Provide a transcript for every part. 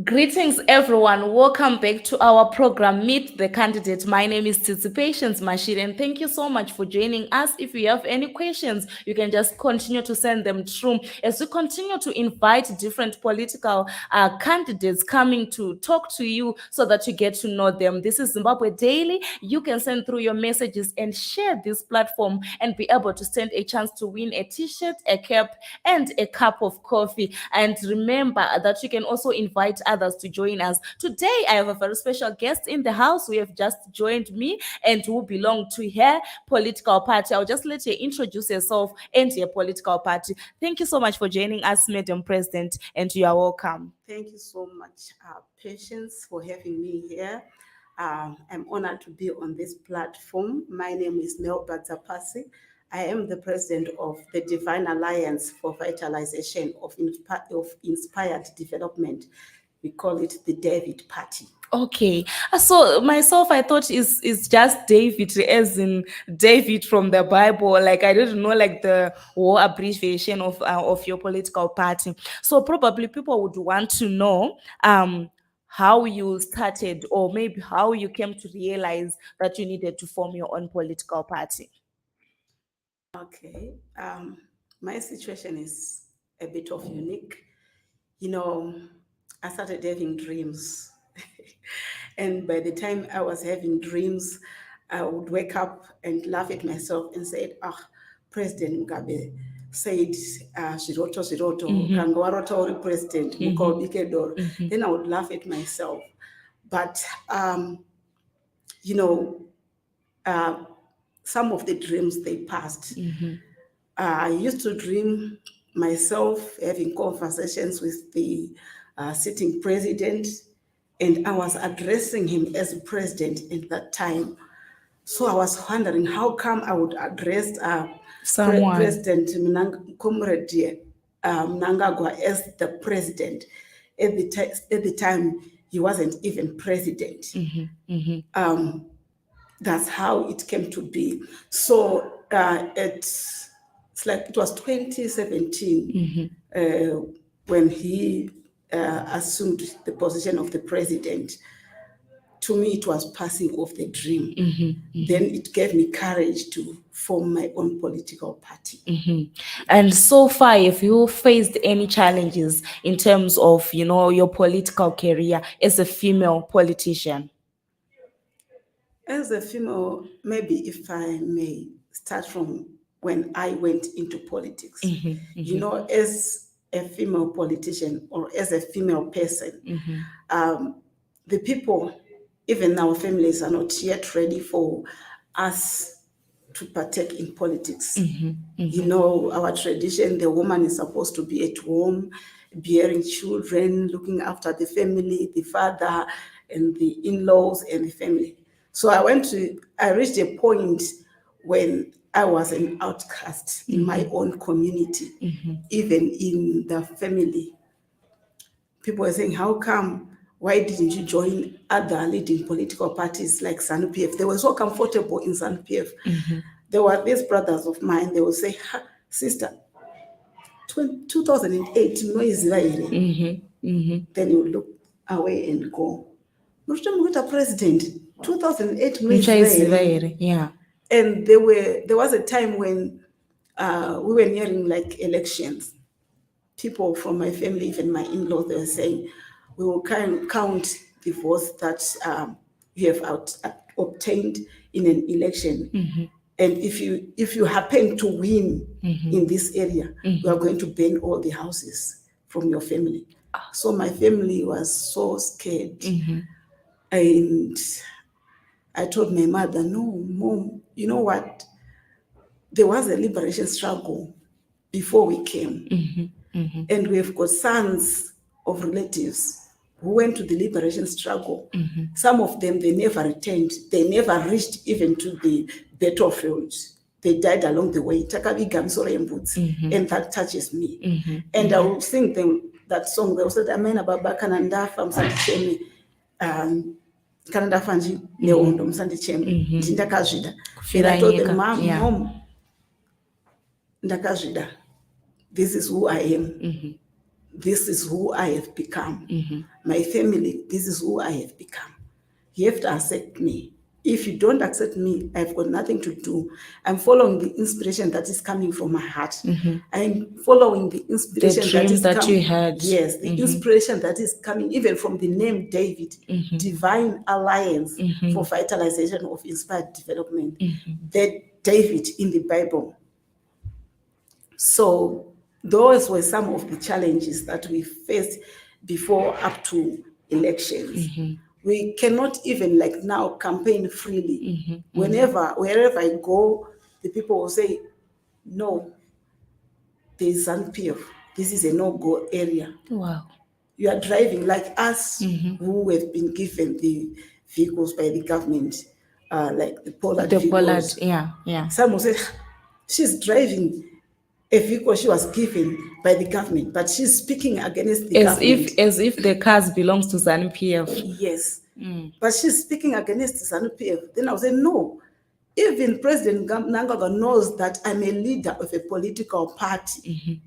Greetings, everyone. Welcome back to our program, Meet the Candidate. My name is Vitalisation, Mashiri, and thank you so much for joining us. If you have any questions, you can just continue to send them through as we continue to invite different political candidates coming to talk to you so that you get to know them. This is Zimbabwe Daily. You can send through your messages and share this platform and be able to stand a chance to win a t-shirt, a cap, and a cup of coffee. And remember that you can also invite others to join us. Today, I have a very special guest in the house who have just joined me and who belong to her political party. I'll just let you introduce yourself and your political party. Thank you so much for joining us, Madam President, and you are welcome. Thank you so much, Patience, for having me here. I'm honored to be on this platform. My name is Melbah Dzapasi. I am the president of the Divine Alliance for Vitalisation of Inspired Development. We call it the David Patie. Okay, so myself, I thought is just David, as in David from the Bible. Like I didn't know like the whole abbreviation of your political party. So probably people would want to know how you started, or maybe how you came to realize that you needed to form your own political party. Okay, my situation is a bit of unique. You know, I started having dreams. And by the time I was having dreams, I would wake up and laugh at myself and say, President Mugabe said, Shiroto, Kangawarota or President, Mugabe. Then I would laugh at myself. But, some of the dreams, they passed. I used to dream myself having conversations with the sitting president, and I was addressing him as president at that time. So I was wondering how come I would address President Comrade Mnangagwa as the president. At the time, he wasn't even president. That's how it came to be. So it was 2017 when he assumed the position of the president. To me, it was passing off the dream. Then it gave me courage to form my own political party. And so far, if you faced any challenges in terms of, your political career as a female politician? As a female, maybe if I may start from when I went into politics, as a female politician or as a female person, the people, even our families, are not yet ready for us to partake in politics. Our tradition, the woman is supposed to be at home, bearing children, looking after the family, the father and the in-laws and the family. So I reached a point when I was an outcast in my own community, even in the family. People were saying, how come, why didn't you join other leading political parties like ZANU-PF? They were so comfortable in ZANU-PF. There were these brothers of mine, they would say, sister, 2008, no Israel. Then you look away and go, president, 2008, no Israel. Yeah. And there was a time when we were nearing like elections. People from my family, even my in-laws, they were saying, we will count the votes that you have obtained in an election. And if you happen to win in this area, we are going to burn all the houses from your family. So my family was so scared. And I told my mother, no, Mom, you know what? There was a liberation struggle before we came. And we've got sons of relatives who went to the liberation struggle. Some of them, they never returned. They never reached even to the battlefield. They died along the way. And that touches me. And I will think them, that song, they said, Amena Baba Kanandafa Msandicheme, Kanandafa Nji Neondo Msandicheme, Ndakazvida. Then I told them, Mom, Ndakazvida. This is who I am. This is who I have become. My family, this is who I have become. You have to accept me. If you don't accept me, I've got nothing to do. I'm following the inspiration that is coming from my heart. I'm following the inspiration that you had. Yes, the inspiration that is coming even from the name David, Divine Alliance for Vitalisation of Inspired Development. That David in the Bible. So those were some of the challenges that we faced before up to elections. We cannot even like now campaign freely. Wherever I go, the people will say, no, there is ZANU-PF. This is a no-go area. Wow. You are driving like us who have been given the vehicles by the government, like the Pollard vehicles. Yeah. Some will say, she's driving a vehicle she was given by the government, but she's speaking against the government. As if the cars belongs to ZANU-PF. Yes. But she's speaking against the ZANU-PF. Then I would say, no. Even President Mnangagwa knows that I'm a leader of a political party.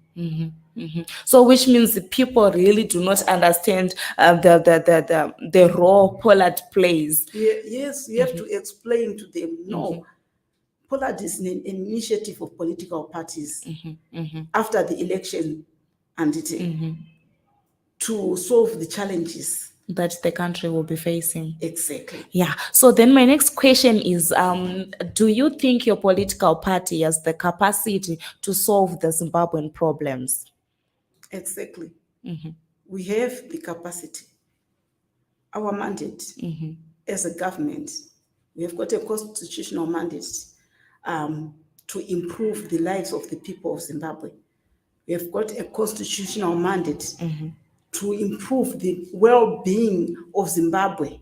So which means the people really do not understand the role Pollard plays. Yes, you have to explain to them, no. Pollard is an initiative of political parties after the election and to solve the challenges that the country will be facing. Exactly. Yeah. So then my next question is, do you think your political party has the capacity to solve the Zimbabwean problems? Exactly. We have the capacity. Our mandate as a government, we have got a constitutional mandate to improve the lives of the people of Zimbabwe. We have got a constitutional mandate to improve the well-being of Zimbabwe,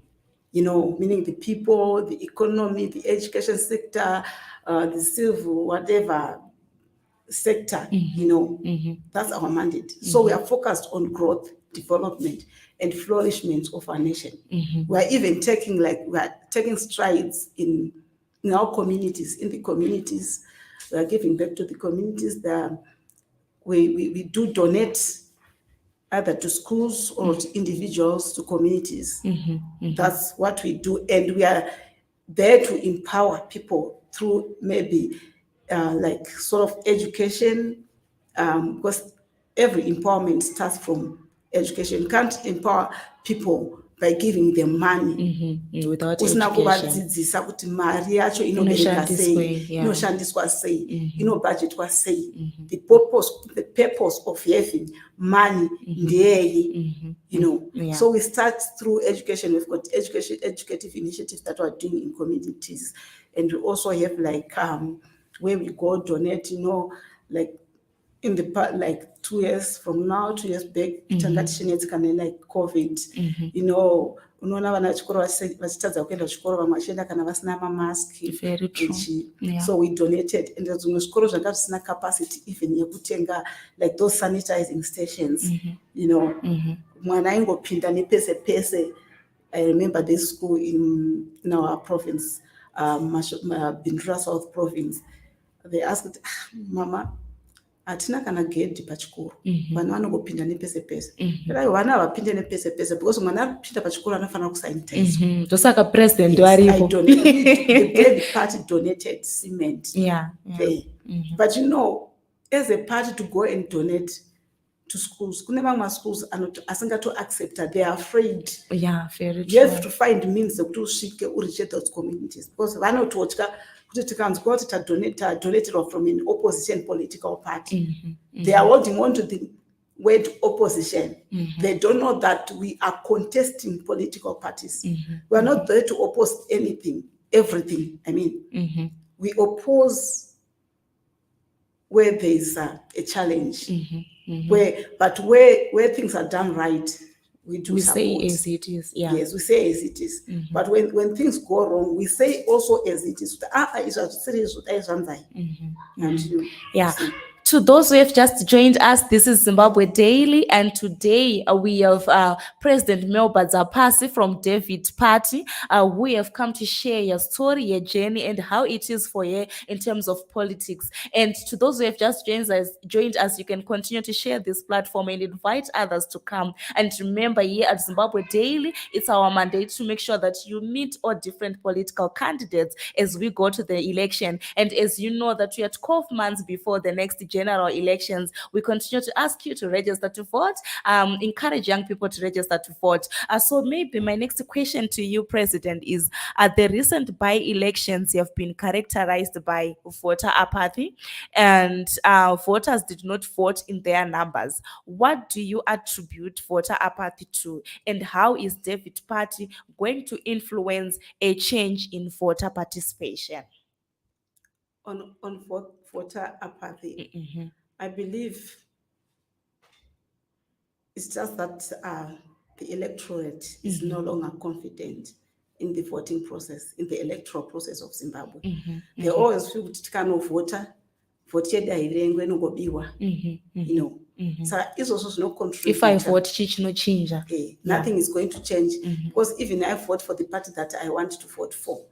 meaning the people, the economy, the education sector, the civil, whatever sector, that's our mandate. So we are focused on growth, development, and flourishment of our nation. We are even taking strides in our communities. In the communities, we are giving back to the communities. We do donate either to schools or to individuals, to communities. That's what we do. And we are there to empower people through maybe like sort of education, because every empowerment starts from education. You can't empower people by giving them money without education. Kuti mari yacho inobereka sei, inoshandiswa sei, inobudgetwa sei. The purpose of having money ndeyei, So we start through education. We've got educative initiatives that we're doing in communities, and we also have like where we go donate, like in the past, like 2 years from now, 2 years back, like COVID, unoona vana vechikoro vachitadza kuenda kuchikoro vamwe vachienda kana vasina mamaski. Very true. So we donated, and zvimwe zvikoro zvanga zvisina capacity even yekutenga like those sanitizing stations, mwana aingopinda nepese pese. I remember this school in our province, Bindura South Province. They asked, Mama, hatina kana gedhi pachikoro, vana vanongopinda nepese pese. Vana havapinde nepese pese because mwana apinda pachikoro anofanira kusanitize. Ndosaka president varipo. The David party donated cement. There. But as a party to go and donate to schools, kune vamwe schools asingato accepta, they are afraid. Yeah, very true. You have to find means of to usvike ureach those communities because vanototya kuti tikanzwa kuti tadonated from an opposition political party. They are holding on to the word opposition. They don't know that we are contesting political parties. We are not there to oppose everything. I mean, we oppose where there is a challenge, where things are done right, we support. Say as it is. Yeah. Yes, we say as it is. But when things go wrong, we say also as it is. To those who have just joined us, this is Zimbabwe Daily, and today we have President Melbah Dzapasi from David Patie, who have come to share your story, your journey, and how it is for you in terms of politics. And to those who have just joined us, you can continue to share this platform and invite others to come. And remember, here at Zimbabwe Daily, it's our mandate to make sure that you meet all different political candidates as we go to the election. And as you know that we are 12 months before the next general elections, we continue to ask you to register to vote, encourage young people to register to vote. So maybe my next question to you, President, is the recent by-elections have been characterized by voter apathy, and voters did not vote in their numbers. What do you attribute voter apathy to, and how is David Patie going to influence a change in voter participation? On voter apathy, Mm-hmm. I believe it's just that the electorate is no longer confident in the voting process, in the electoral process of Zimbabwe. They always feel that kind of voter you know. So it's also no contribute. If I vote, no change. Okay, nothing is going to change because even I vote for the party that I want to vote for,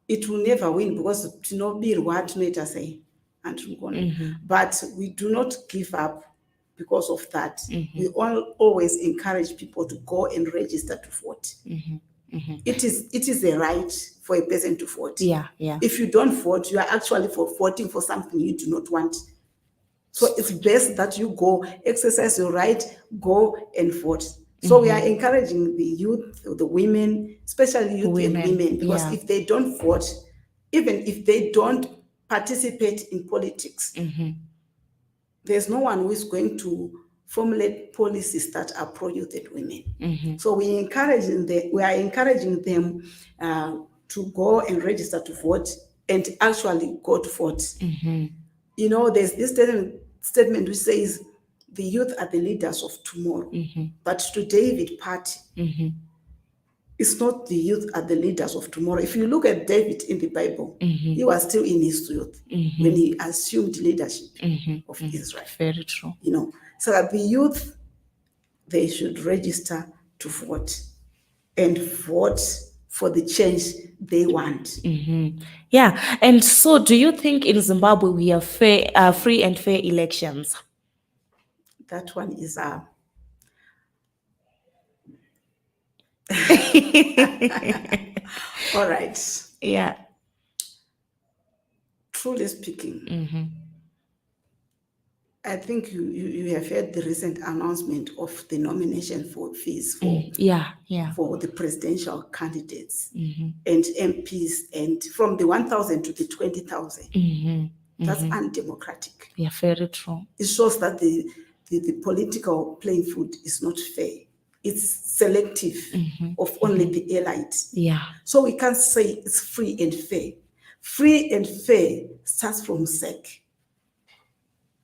it will never win because to not be what to say and but we do not give up because of that. We always encourage people to go and register to vote. It is a right for a person to vote. Yeah. If you don't vote, you are actually voting for something you do not want. So it's best that you go exercise your right, go and vote. So we are encouraging the youth, the women, especially youth and women, because if they don't vote, even if they don't participate in politics, there's no one who is going to formulate policies that are pro-youth and women. So we are encouraging them to go and register to vote and actually go to vote. You know, there's this statement which says the youth are the leaders of tomorrow. But to David Patie, it's not the youth are the leaders of tomorrow. If you look at David in the Bible, he was still in his youth when he assumed leadership of Israel. Very true. You know, so that the youth, they should register to vote and vote for the change they want. Yeah, and so do you think in Zimbabwe we have free and fair elections? That one is all right. Yeah. Truly speaking, I think you have heard the recent announcement of the nomination for fees for the presidential candidates and MPs, and from the 1,000 to the 20,000. That's undemocratic. Yeah, very true. It shows that the political playing field is not fair. It's selective of only the elites. Yeah. So we can't say it's free and fair. Free and fair starts from SEC,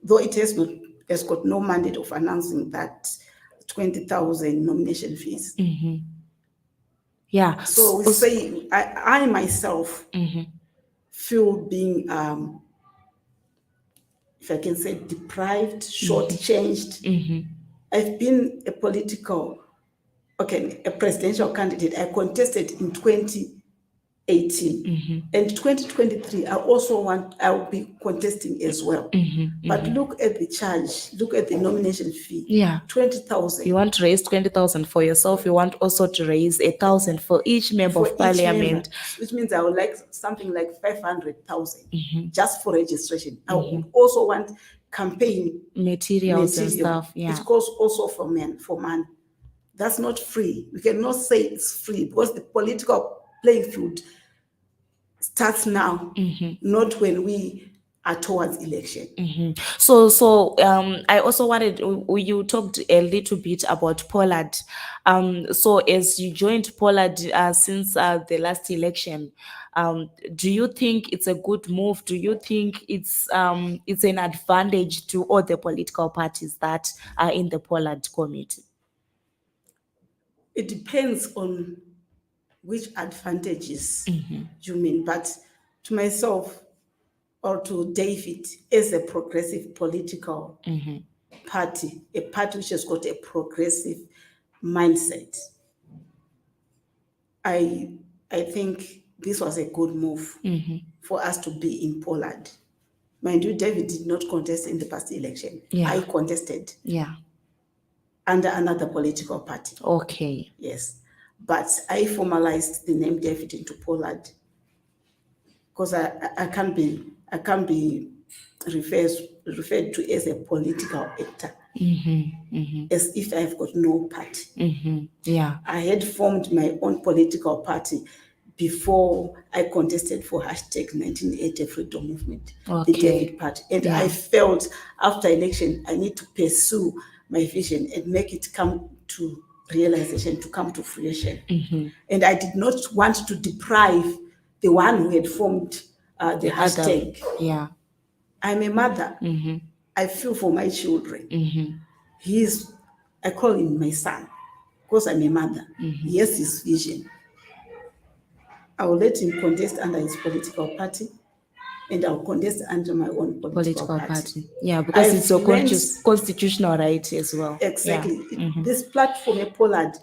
though it has got no mandate of announcing that 20,000 nomination fees. Yeah. So we say I myself feel being if I can say deprived, shortchanged. I've been a presidential candidate. I contested in 2018. And 2023, I'll be contesting as well. But look at the charge, look at the nomination fee. Yeah. 20,000. You want to raise 20,000 for yourself. You want also to raise 1,000 for each member of parliament. Which means I would like something like 500,000 just for registration. I would also want campaign materials and stuff. Yeah. It goes also for man. That's not free. We cannot say it's free because the political playing field starts now, not when we are towards election. So I also wanted, you talked a little bit about Pollard. So as you joined Pollard since the last election, do you think it's a good move? Do you think it's an advantage to all the political parties that are in the Pollard committee? It depends on which advantages you mean, but to myself, or to David as a progressive political party, a party which has got a progressive mindset. I think this was a good move for us to be in Poland. Mind you, David did not contest in the past election. Yeah. I contested under another political party. Okay. Yes. But I formalized the name David into Poland because I can't be referred to as a political actor, as if I've got no party. Yeah. I had formed my own political party before I contested for hashtag 1980 Freedom Movement, the David Party. And I felt after election, I need to pursue my vision and make it come to realization, to come to fruition. And I did not want to deprive the one who had formed the hashtag. Yeah. I'm a mother. I feel for my children. I call him my son because I'm a mother. He has his vision. I will let him contest under his political party, and I'll contest under my own political party. Yeah, because I've it's your learned- constitutional right as well. Exactly. This platform ePollard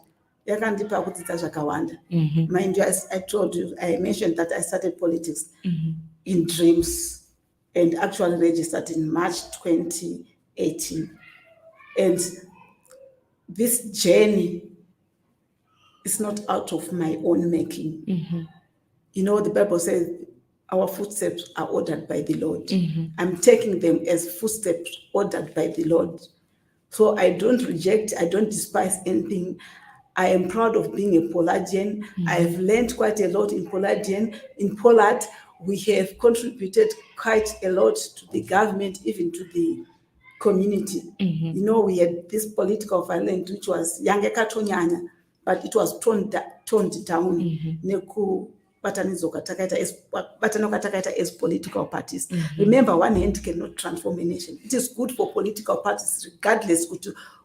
yakandipa kudzidza zvakawanda. Mind you, I told you, I mentioned that I started politics in dreams and actually registered in March 2018. And this journey is not out of my own making. You know, the Bible says our footsteps are ordered by the Lord. I'm taking them as footsteps ordered by the Lord. So I don't reject, I don't despise anything. I am proud of being a Poladian. I've learned quite a lot in Poladian. In Poland, we have contributed quite a lot to the government, even to the community. You know, we had this political violence, which was yange katonyanya, but it was toned down. Neku batanoka as political parties. Remember, one hand cannot transform a nation. It is good for political parties, regardless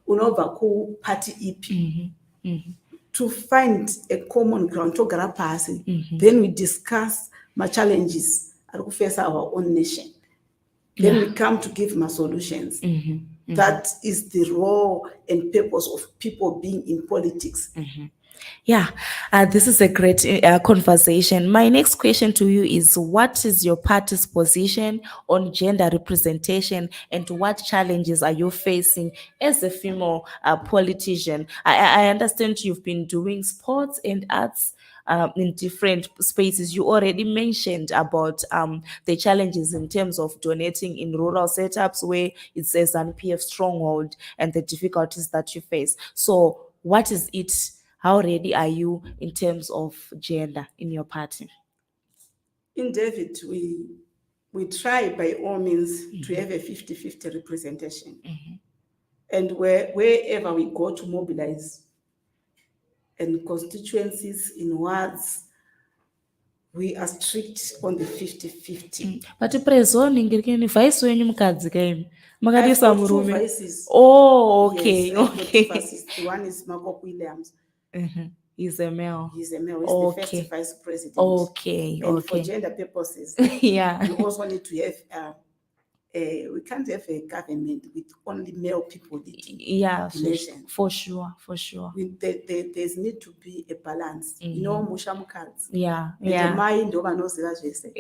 unova ku party EP, to find a common ground to garapasi. Then we discuss my challenges and face our own nation. Then we come to give my solutions. That is the role and purpose of people being in politics. Yeah, this is a great conversation. My next question to you is, what is your party's position on gender representation, and what challenges are you facing as a female politician? I understand you've been doing sports and arts in different spaces. You already mentioned about the challenges in terms of donating in rural setups where it's a ZANU-PF stronghold and the difficulties that you face. So what is it? How ready are you in terms of gender in your party? In David, we try by all means to have a 50-50 representation. And wherever we go to mobilize, and constituencies, in wards, we are strict on the 50-50. But prezo ningirikeni vice wenyu mukadzi kaimi I've makadisa got two murume. vices. Oh, okay. Yes, I've got two vices. The one is Marco Williams. He's a male. He's a male. He's Okay. the first vice president. Okay. And for gender purposes, Yeah. we also need to have we can't have a government with only male people leading Yeah, the nation. for sure. There's need to be a balance. You know, musha mukadzi. Yeah. The mind ndovanoziva zvese.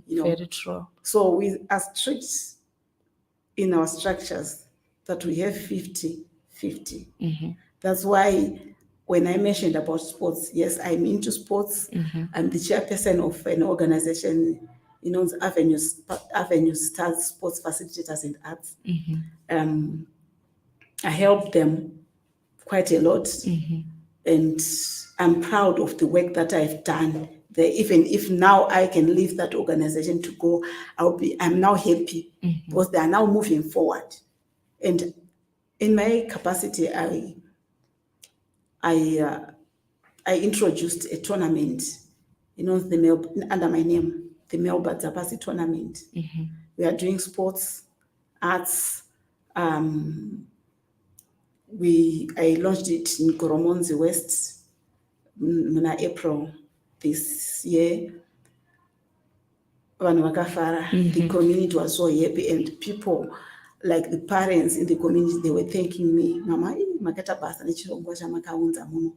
You know. Very true. So we are strict in our structures that we have 50-50. That's why when I mentioned about sports, yes, I'm into sports. I'm the chairperson of an organization, you know, Avenue Stars Sports Facilitators and Arts. I help them quite a lot, and I'm proud of the work that I've done there. Even if now I can leave that organization to go, I'm now happy because they are now moving forward. And in my capacity, I introduced a tournament, you know, under my name, the Melbah Dzapasi tournament. We are doing sports, arts. I launched it in Goromonzi West in April this year. vanhu vakafara. The community was so happy, and people like the parents in the community, they were thanking me, mama, makaita basa nechirongwa chamakaunza muno.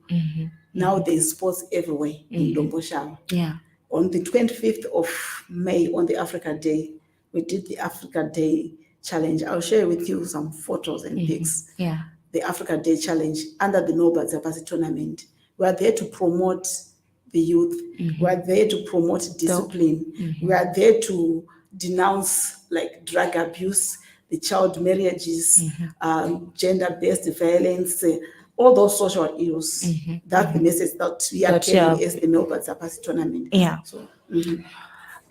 Now there's sports everywhere in Domboshava. Yeah. On the 25th of May, on the Africa Day, we did the Africa Day Challenge. I'll share with you some photos and pics. Yeah. The Africa Day Challenge under the Melbah Dzapasi tournament. We are there to promote the youth. We are there to promote discipline. We are there to denounce like drug abuse, the child marriages, gender-based violence, all those social ills. That's the message that we are carrying as the Melbah Dzapasi tournament. Yeah. So,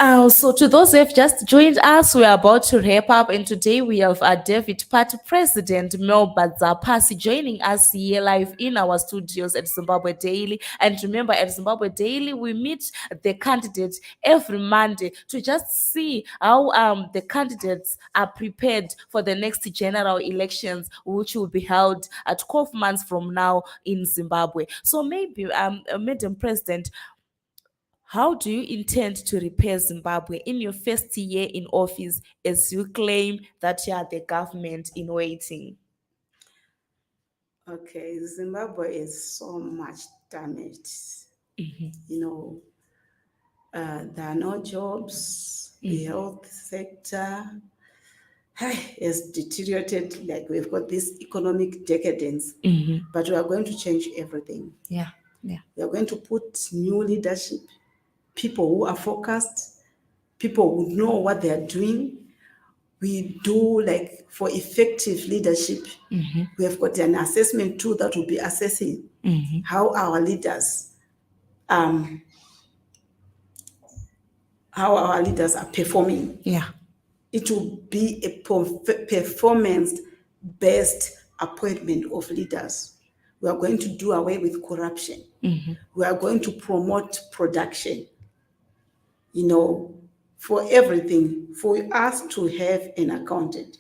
So to those who have just joined us, we are about to wrap up, and today we have our David Patie President Melbah Dzapasi joining us here live in our studios at Zimbabwe Daily. And remember, at Zimbabwe Daily, we meet the candidates every Monday to just see how the candidates are prepared for the next general elections, which will be held at 12 months from now in Zimbabwe. So maybe, Madam President, how do you intend to repair Zimbabwe in your first year in office, as you claim that you are the government in waiting? Okay, Zimbabwe is so much damaged. You know, there are no jobs. The health sector has deteriorated. Like, we've got this economic decadence, but we are going to change everything. Yeah. We are going to put new leadership, people who are focused, people who know what they are doing. We do, like, for effective leadership, we have got an assessment tool that will be assessing how our leaders are performing. Yeah. It will be a performance-based appointment of leaders. We are going to do away with corruption. We are going to promote production. You know, for everything, for us to have an accountant,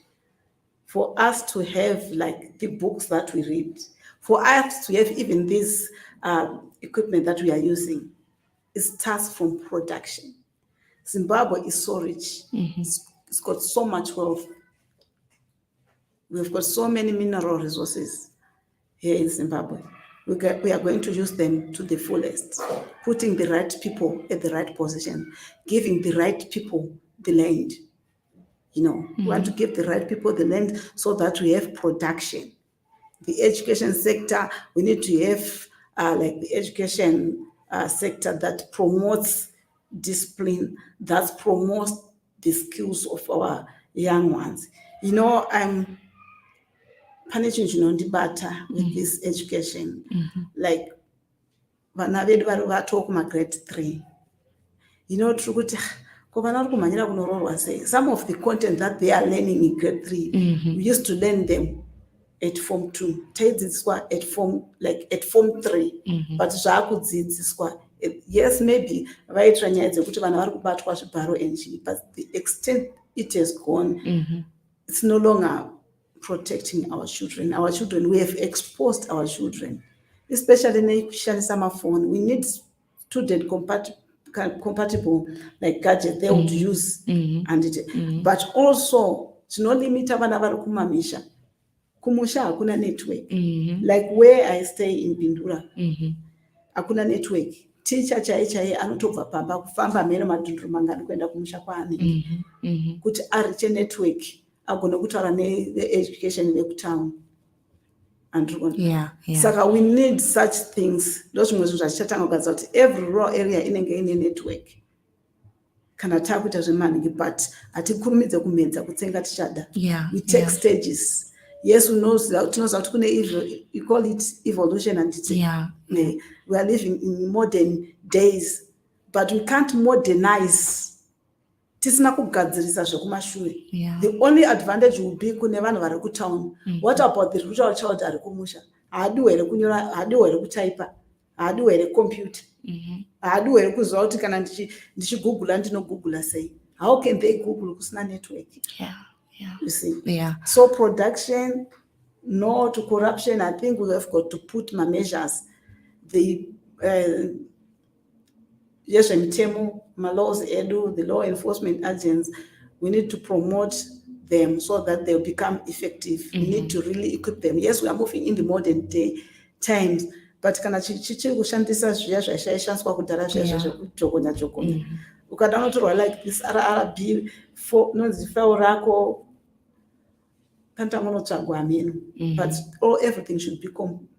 for us to have like the books that we read, for us to have even this equipment that we are using, it starts from production. Zimbabwe is so rich. It's got so much wealth. We've got so many mineral resources here in Zimbabwe. We are going to use them to the fullest, putting the right people at the right position, giving the right people the land. You know, we want to give the right people the land so that we have production. The education sector, we need to have like the education sector that promotes discipline, that promotes the skills of our young ones. You know, I'm punishing Dibata with this education. Like, vana vedu vari vatoo grade 3. You know, some of the content that they are learning in grade 3, we used to learn them at form 2. At form 3. But yes, maybe but the extent it has gone, it's no longer protecting our children. Our children, we have exposed our children, especially in the summer phone. We need student compatible like gadgets they would use, but also no limit vana vari kumamisha. Kumusha hakuna network. Like where I stay in Bindura, hakuna network. Teacher chai anotobva pamba kufamba mheno madhunduru mangani kuenda kumusha kwaane kuti ariche network agone kutaura ne-education vekutown. Saka we need such things. Ndozvimwe zvinhu zvachatanga kugadza kuti every rural area inenge ine network kana takuita zvemaningi, but hatikurumidze kumedza kutsenga tichada. We take stages. Yes, tinoziva kuti kune you call it evolution, and we are living in modern days, but we can't modernize tisina kugadzirisa zvekumashure. The only advantage will be kune vanhu vari kutown. What about the rural child ari kumusha? Haadiwo here kunyora, haadiwo here kutaipa, haadiwo here computer, haadiwo here kuziva kuti kana ndichigoogle ndinogoogle sei. How can they google kusina network? You see? So production, no to corruption. I think we have got to put my measures. The yezvemutemo, ma-laws edu, the law enforcement agents, we need to promote them so that they'll become effective. We need to really equip them. Yes, we are moving in the modern day times, but kana chichiri kushandisa zviya zvaishandiswa kudhara zviya zvekujogonya jogonya, ukada unotorwa like this RRB nonzi file rako kantamunotsvagwa hameno, but everything should be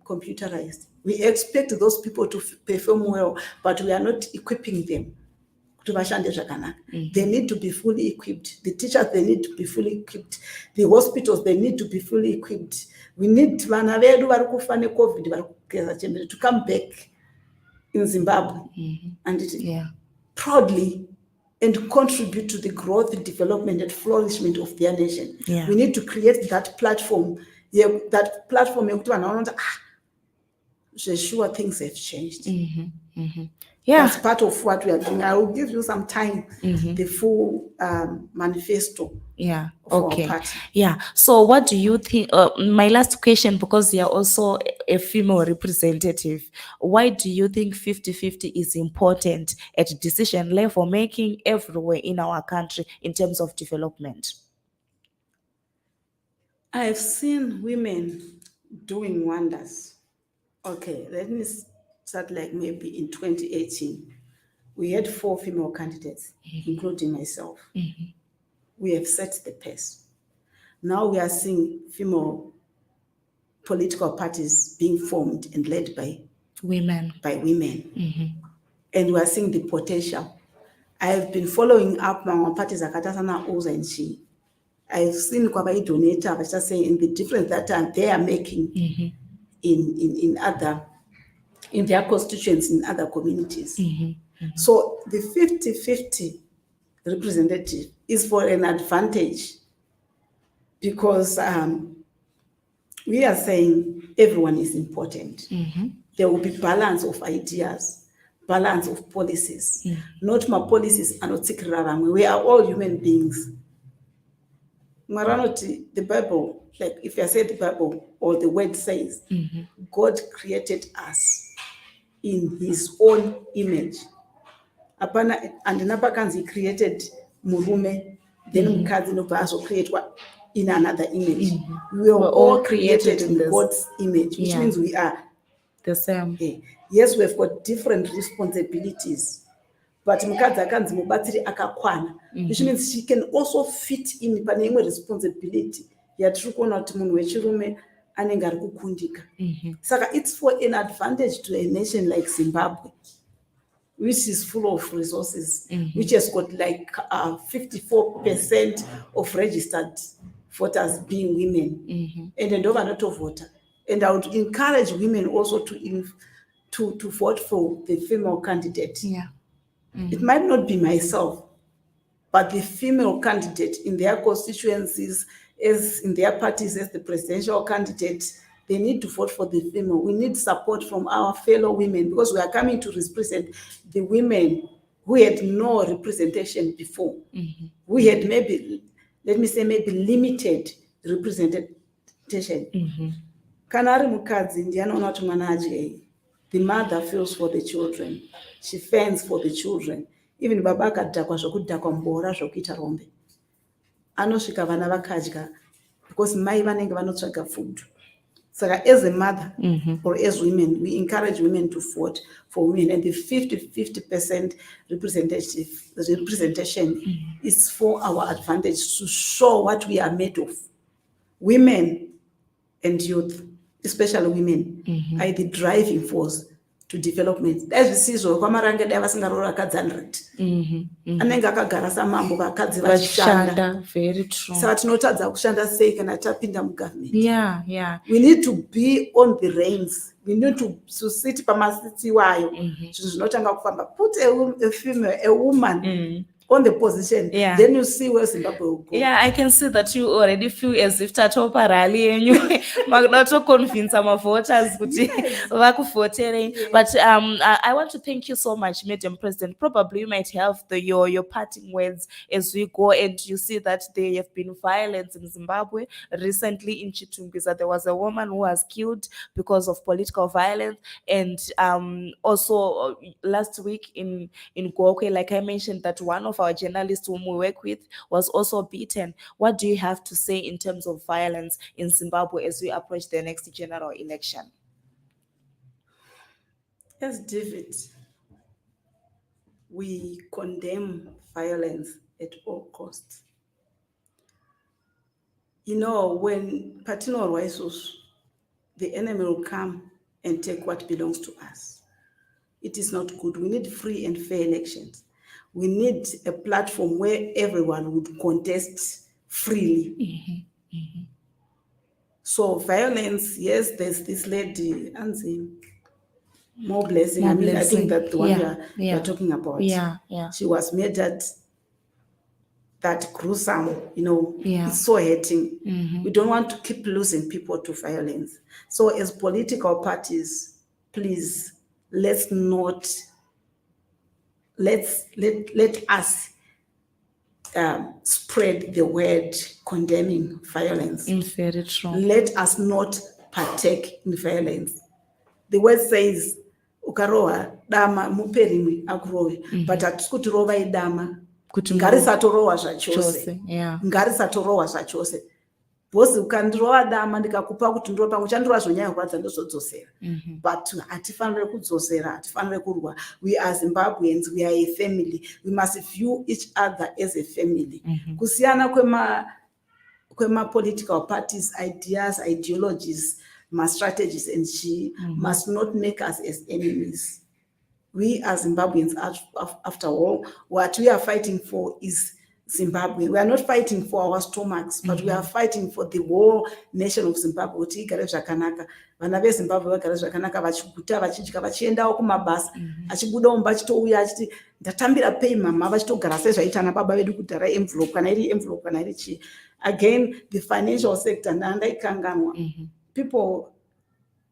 computerized. We expect those people to perform well, but we are not equipping them. They need to be fully equipped. The teachers, they need to be fully equipped. The hospitals, they need to be fully equipped. We need vana vedu vari kufa neCOVID vari kugeza chembere to come back in Zimbabwe and proudly and contribute to the growth, development, and flourishment of their nation. We need to create that platform. That platform, sure, things have changed. That's part of what we are doing. I will give you some time, the full manifesto. Of our party. So what do you think, my last question, because you are also a female representative, why do you think 50-50 is important at decision level making everywhere in our country in terms of development? I've seen women doing wonders. Okay, let me start like maybe in 2018. We had 4 female candidates, including myself. We have set the pace. Now we are seeing female political parties being formed and led by women. And we are seeing the potential. I have been following up my parties Akatasana Oza and She. I've seen Kwabai Donata, I was just saying the difference that they are making in their constituents, in other communities. So the 50-50 representative is for an advantage, because we are saying everyone is important. There will be balance of ideas, balance of policies. Not my policies are not secret. We are all human beings. The Bible, like if I say the Bible or the word says, God created us in his own image. And napakanzi he created murume, then mukadzi nobva azokreatwa in another image. We are all created in God's image, which means we are the same. Yes, we have got different responsibilities, but mukadzi akanzi mubatsiri akakwana, which means she can also fit in pane imwe responsibility yatiri kuona kuti munhu wechirume anenge ari kukundika. Saka it's for an advantage to a nation like Zimbabwe, which is full of resources, which has got like 54% of registered voters being women, and a lot of voter. And I would encourage women also to vote for the female candidate. It might not be myself, but the female candidate in their constituencies, as in their parties, as the presidential candidate, they need to vote for the female. We need support from our fellow women, because we are coming to represent the women who had no representation before. We had maybe limited representation. Kanari mukadzi ndianoona kuti mwana aje. The mother feels for the children. She fends for the children. Even baba akadhakwa zvokudhakwa mbora zvokuita rombe. Anosvika vana vakadya, because mai vanenge vanotsvaga food. So as a mother or as women, we encourage women to vote for women, and the 50% representation is for our advantage, to show what we are made of. Women and youth, especially women, are the driving force to development. As we see, so kwamaranga dai vasingarora akadzi 100 anenge akagara samambo vakadzi vachishanda. Very true. Saka tinotadza kushanda sei kana tapinda mugovernment. We need to be on the reins. We need to sit pamasiti wayo. Zvinhu zvinotanga kufamba. Put a female, a woman on the position, Yeah. then you see where Zimbabwe will go. Yeah, I can see that you already feel as if tatopa rally yenyu makuda kutoconvince mavoters kuti Yes. vakuvoterei. Yes. But I want to thank you so much, Madam President. Probably you might have your parting words as we go, and you see that there have been violence in Zimbabwe. Recently in Chitumbisa, there was a woman who was killed because of political violence, and also last week in Gokwe, like I mentioned, that one of our journalists whom we work with was also beaten. What do you have to say in terms of violence in Zimbabwe as we approach the next general election? As David, we condemn violence at all costs. You know, when Patino rises, the enemy will come and take what belongs to us. It is not good. We need free and fair elections. We need a platform where everyone would contest freely. So violence, yes, there's this lady, Anzi, more blessing. I mean, I think that's the one you're talking about. Yeah. She was murdered. That gruesome, Yeah. it's so hurting. We don't want to keep losing people to violence. So as political parties, please, let us spread the word condemning violence. Very true. Let us not partake in violence. The word says, ukarowa dama muperimwi akurowe, but hatisi kuti rovai dama ngarisatorowa zvachose. Ngarisatorowa zvachose. Bhozi ukandirova dama ndikakupa kuti ndiro pamwe chandirova zvonyaya kurwadza ndozodzosera. But hatifanire kudzosera, hatifanire kurwa. We are Zimbabweans, we are a family. We must view each other as a family. Kusiyana kwema political parties, ideas, ideologies, strategies, and she must not make us as enemies. We as Zimbabweans, after all, what we are fighting for is Zimbabwe. We are not fighting for our stomachs, but we are fighting for the whole nation of Zimbabwe. Kuti igare zvakanaka. Vana veZimbabwe vagare zvakanaka, vachiguta, vachidya, vachiendawo kumabasa, achibuda mumba achitouya achiti ndatambira pei mama, vachitogara sezvaitana baba vedu kudhara envelope kana iri envelope kana iri chii. Again, the financial sector, ndandaikanganwa. People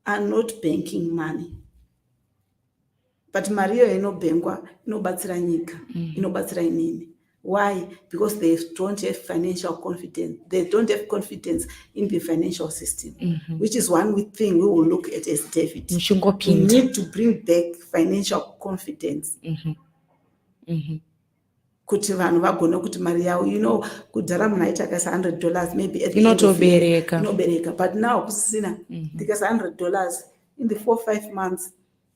are not banking money. But Mario inobhengwa inobatsira nyika, inobatsira inini. Why? Because they don't have financial confidence. They don't have confidence in the financial system, which is one thing we will look at as David. We need to bring back financial confidence. Kuti vanhu vagone kuti mari yavo, kudhara munhu aitakaisa $100 maybe at the end of the year, inobereka. But now kusisina, ndikaisa $100 in the 4-5 months,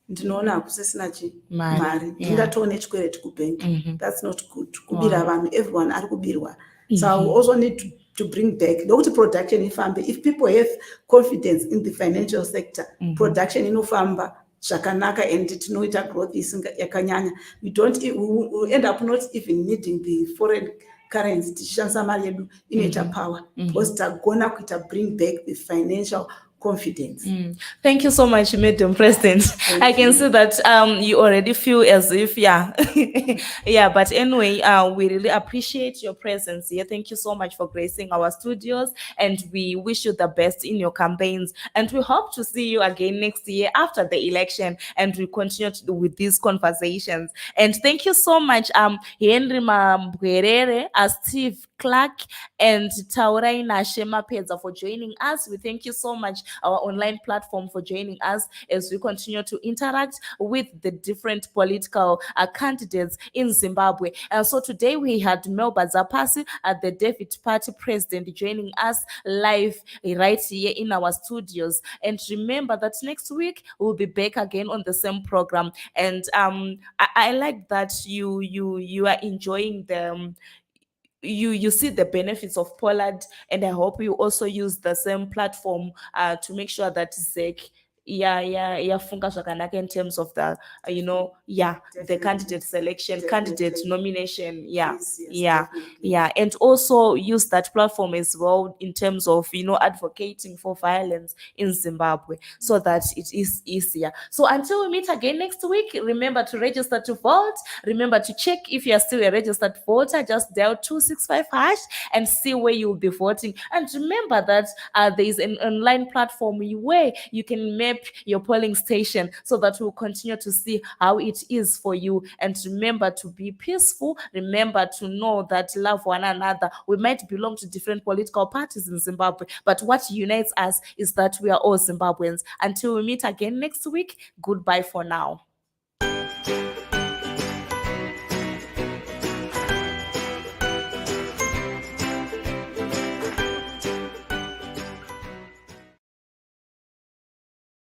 ndinoona hakusisina mari, ndingatoone chikwereti kubank. That's not good. Kubira vanhu, everyone ari kubirwa. So we also need to bring back nokuti production ifambe. If people have confidence in the financial sector, production inofamba zvakanaka and tinoita growth yakanyanya. We will end up not even needing the foreign currency. Tishandisa mari yedu inoita power because tagona kuita bring back the financial confidence. Thank you so much, Madam President. I can see that you already feel as if, yeah. But anyway, we really appreciate your presence here. Thank you so much for gracing our studios, and we wish you the best in your campaigns. And we hope to see you again next year after the election, and we continue with these conversations. And thank you so much, Henry Mabwerere, Steve Clark, and Tauraina Shemapedza for joining us. We thank you so much, our online platform, for joining us as we continue to interact with the different political candidates in Zimbabwe. So today we had Melbah Dzapasi, the David Patie president, joining us live right here in our studios. And remember that next week we'll be back again on the same program. And I like that you are enjoying the you see the benefits of Pollard, and I hope you also use the same platform to make sure that Zek yafunga zvakanaka in terms of the the candidate selection, candidate nomination. Yes, definitely. And also use that platform as well in terms of advocating for violence in Zimbabwe, so that it is easier. So until we meet again next week, remember to register to vote. Remember to check if you are still a registered voter. Just dial 265 hash and see where you'll be voting. And remember that there is an online platform where you can map your polling station, so that we'll continue to see how it is for you. And remember to be peaceful. Remember to know that love one another. We might belong to different political parties in Zimbabwe, but what unites us is that we are all Zimbabweans. Until we meet again next week, goodbye for now.